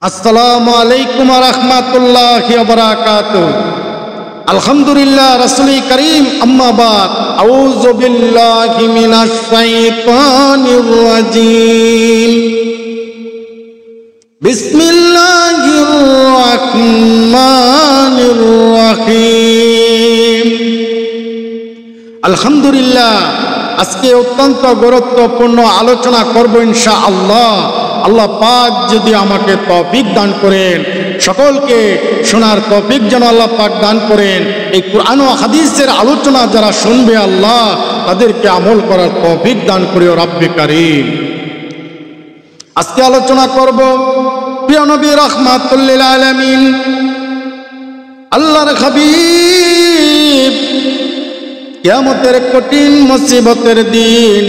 আসসালামু আলাইকুম ওয়া রাহমাতুল্লাহি ওয়া বারাকাতুহু। আলহামদুলিল্লাহ রাসূল করিম আম্মা বাদ। আউযু বিল্লাহি মিনাশ শাইতানির রাজীম। বিসমিল্লাহির রাহমানির রহিম। আলহামদুলিল্লাহ, আজকে অত্যন্ত গুরুত্বপূর্ণ আলোচনা করব ইনশাআল্লাহ। আল্লাহ পাক যদি আমাকে তৌফিক দান করেন, সকলকে শোনার তৌফিক যেন আল্লাহ পাক দান করেন। এই কুরআন ও হাদিসের আলোচনা যারা শুনবে আল্লাহ তাদেরকে আমল করার তৌফিক দান করিও রব্বে কারীম। আজকে আলোচনা করব প্রিয় নবী রাহমাতুল লিল আলামিন আল্লাহর হাবিব কিয়ামতের কঠিন মুসিবতের দিন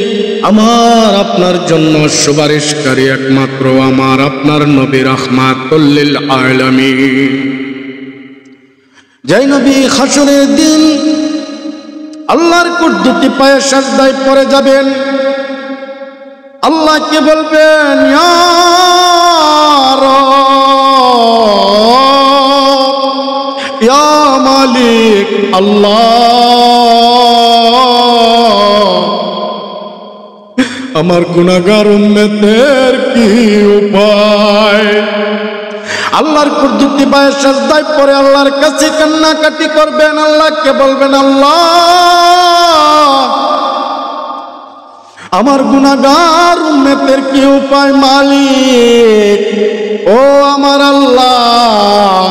আমার আপনার জন্য সুপারিশকারী একমাত্র আমার আপনার নবী রাহমাতুল লিল আলামিন। যেই নবী হাসরের দিন আল্লাহর কুদরতি পায়ে সিজদায় পড়ে যাবেন, আল্লাহকে বলবেন ইয়া রব, ইয়া মালিক আল্লাহ, আমার গুনাহগার উম্মতের কি উপায়? আল্লাহর কুদরতি পায়ে সিজদায় পড়ে আল্লাহর কাছে কান্নাকাটি করবেন, আল্লাহকে বলবেন আল্লাহ আমার গুনাহগার উম্মতের কি উপায় মালিক? ও আমার আল্লাহ।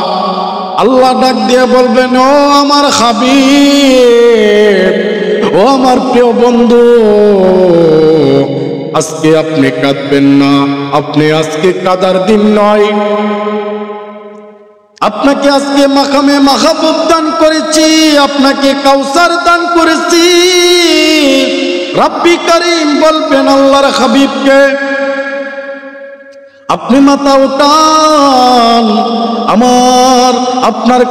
আল্লাহ ডাক দিয়ে বলবেন ও আমার হাবিব, ও আমার প্রিয় বন্ধু, আজকে আপনি কাঁদবেন না, আপনি আজকে কাদার দিন নয়। আপনাকে আজকে মাকামে মাহবুব দান করেছি, আপনাকে কাউসার দান করেছি। রব্বি করিম বলবেন আল্লাহর হাবিবকে আপনি মাথা উঠান, আপনার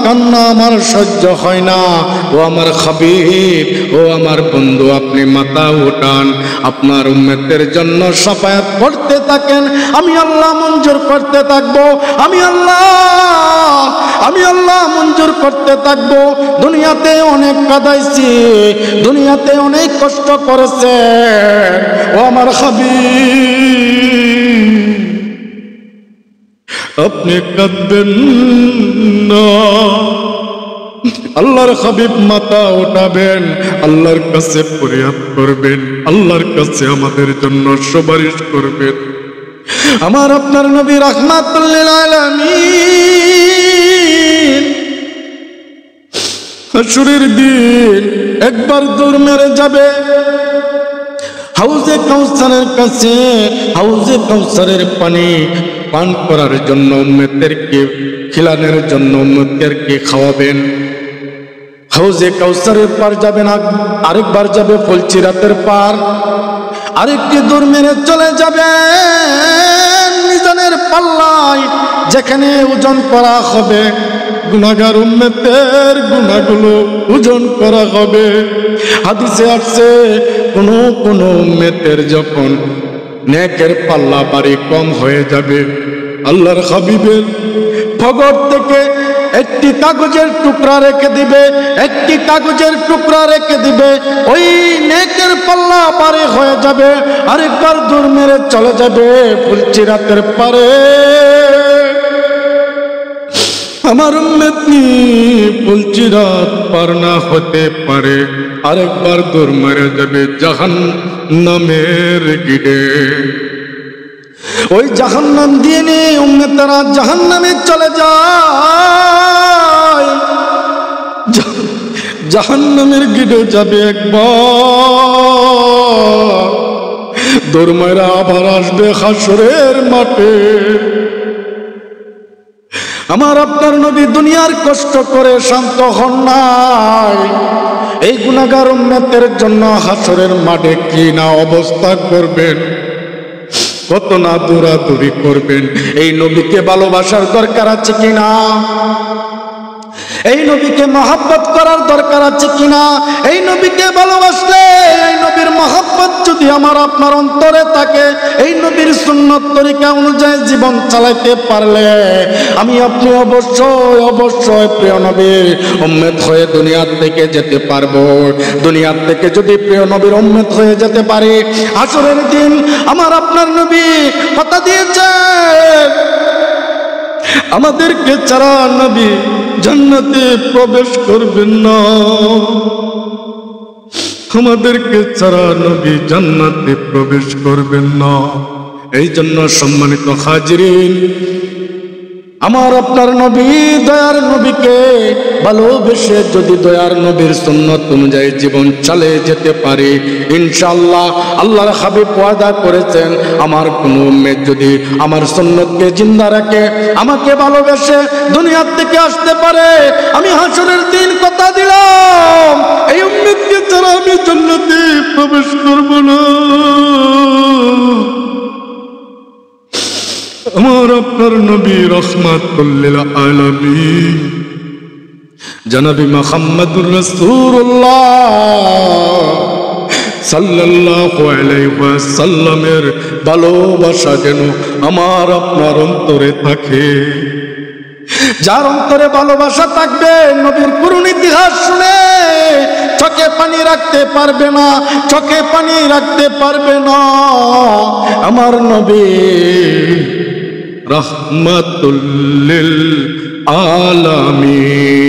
কান্না আমার সহ্য হয় না। ও আমার হাবিব, ও আমার বন্ধু, আপনি মাথা উঠান, আপনার উম্মতের জন্য শাফায়াত করতে থাকেন। আমি আল্লাহ মঞ্জুর করতে থাকবো, আমি আল্লাহ মঞ্জুর করতে থাকবো। দুনিয়াতে অনেক কাঁদাইছি, দুনিয়াতে অনেক কষ্ট করেছে। ও আমার হাবিব, আপনি কাঁদবেন না। আল্লাহর হাবিব মাথা উঠাবেন, আল্লাহর কাছে ফরিয়াদ করবেন, আল্লাহর কাছে আমাদের জন্য সুপারিশ করবেন। আমার আপনার নবী রাহমাতুল লিল আলামিন হাসরের দিন একবার দৌড় মেরে যাবে হাউজে কাউসারের কাছে। হাউজে কাউসারের পানি পান করার জন্য উম্মতদেরকে খিলানোর জন্য উম্মতদেরকে খাওয়াবেন। হাউজে কাউসারের পার যাবেন, আরেকবার যাবে ফুলচিরাতের পার, আরেকটি দূর মেরে চলে যাবেন মিজানের পাল্লায়, যেখানে ওজন করা হবে গুনাহগার উম্মতের গুনাহগুলো ওজন করা হবে। হাদিসে আসছে কোন উম্মতের যখন নেকের পাল্লা বাড়ি কম হয়ে যাবে, আল্লাহর হাবিবের ফগর থেকে একটি কাগজের টুকরা রেখে দিবে, একটি কাগজের টুকরা রেখে দিবে, ওই নেকের পাল্লা পারে হয়ে যাবে। আরেকবার দূর মেরে চলে যাবে ফুলচিরাতের পারে। আমার উম্মতি ফুলচিরাত পার না হতে পারে, আরেকবার দৌড় মেরে যাবে জাহান্নামের গিড়ে। ওই জাহান্নাম দিয়ে নিয়ে উম্মতেরা জাহান্নামে চলে যায়, জাহান্নামের গিড়ে যাবে একবার, দৌড় মেরে আবার আসবে হাসরের মাঠে। আমার আপনার নবী দুনিয়ার কষ্ট করে শান্ত হন নাই, এই গুনাহগার উম্মতের জন্য হাসরের মাঠে কি না অবস্থা করবেন, কত না দৌড়াদৌড়ি করবেন। এই নবীকে ভালোবাসার দরকার আছে কিনা? এই নবীকে মহব্বত করার দরকার আছে কিনা? এই নবীকে ভালোবাসলে, এই নবীর মহব্বত যদি আমার আপনার অন্তরে থাকে, এই নবীর সুন্নত তরিকা অনুযায়ী জীবন চালাইতে পারলে আমি আপনি অবশ্যই অবশ্যই প্রিয় নবীর উম্মত হয়ে দুনিয়ার থেকে যেতে পারবো। দুনিয়ার থেকে যদি প্রিয় নবীর উম্মত হয়ে যেতে পারি, হাসরের দিন আমার আপনার নবী কথা দিয়েছেন, আমাদেরকে ছাড়া নবী জান্নাতে প্রবেশ করবেন না, আমাদেরকে ছাড়া নবী জান্নাতে প্রবেশ করবেন না। এই জন্য সম্মানিত হাজিরিন, আমার আপনার নবী দয়ার নবীকে ভালোবেসে যদি দয়ার নবীর সুন্নত অনুযায়ী জীবন চালিয়ে যেতে পারে, ইনশাআল্লাহ আল্লাহর হাবিব ওয়াদা করেছেন, আমার কোন উম্মত যদি আমার সুন্নতকে জিন্দা রাখে, আমাকে ভালোবেসে দুনিয়ার থেকে আসতে পারে, আমি হাসরের দিন কথা দিলাম এই উম্মতকে ছাড়া আমি জান্নাতে প্রবেশ করব না। আমার আপনার নবী রাহমাতুল লিল আলামিন জনাবি মুহাম্মদুর রাসূলুল্লাহ সাল্লাল্লাহু আলাইহি ওয়াসাল্লামের ভালোবাসা যেন আমার আপনার অন্তরে থাকে। যার অন্তরে ভালোবাসা থাকবে, নবীর পুরনো ইতিহাস শুনে চোখে পানি রাখতে পারবে না, চোখে পানি রাখতে পারবে না। আমার নবী রাহমাতুল লিল আলামিন।